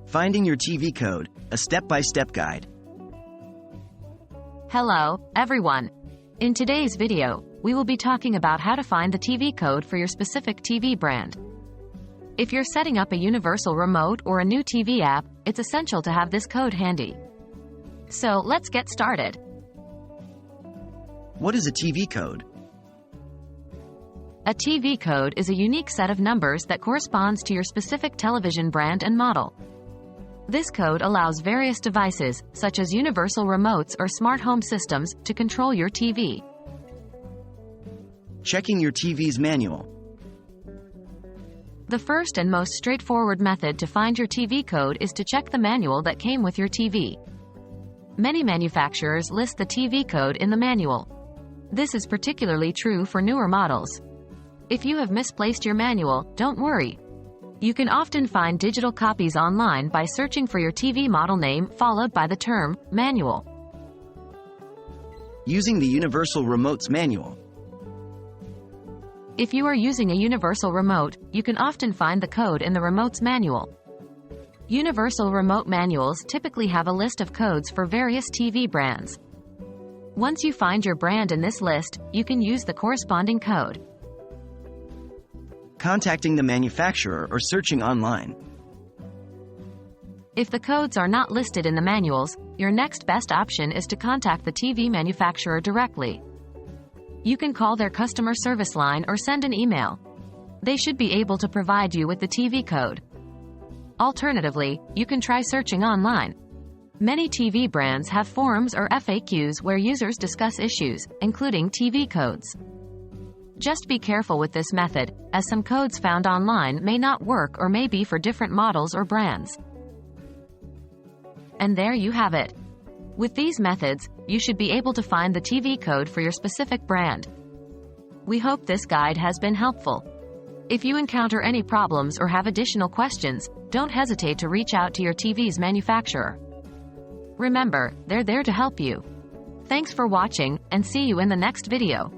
Finding your TV code, a step-by-step guide. Hello, everyone. In today's video, we will be talking about how to find the TV code for your specific TV brand. If you're setting up a universal remote or a new TV app, it's essential to have this code handy. So let's get started. What is a TV code? A TV code is a unique set of numbers that corresponds to your specific television brand and model. This code allows various devices, such as universal remotes or smart home systems, to control your TV. Checking your TV's manual. The first and most straightforward method to find your TV code is to check the manual that came with your TV. Many manufacturers list the TV code in the manual. This is particularly true for newer models. If you have misplaced your manual, don't worry. You can often find digital copies online by searching for your TV model name followed by the term manual. Using the Universal Remote's manual. If you are using a universal remote, you can often find the code in the remote's manual. Universal remote manuals typically have a list of codes for various TV brands. Once you find your brand in this list, you can use the corresponding code. Contacting the manufacturer or searching online. If the codes are not listed in the manuals, your next best option is to contact the TV manufacturer directly. You can call their customer service line or send an email. They should be able to provide you with the TV code. Alternatively, you can try searching online. Many TV brands have forums or FAQs where users discuss issues, including TV codes. Just be careful with this method, as some codes found online may not work or may be for different models or brands. And there you have it. With these methods, you should be able to find the TV code for your specific brand. We hope this guide has been helpful. If you encounter any problems or have additional questions, don't hesitate to reach out to your TV's manufacturer. Remember, they're there to help you. Thanks for watching, and see you in the next video.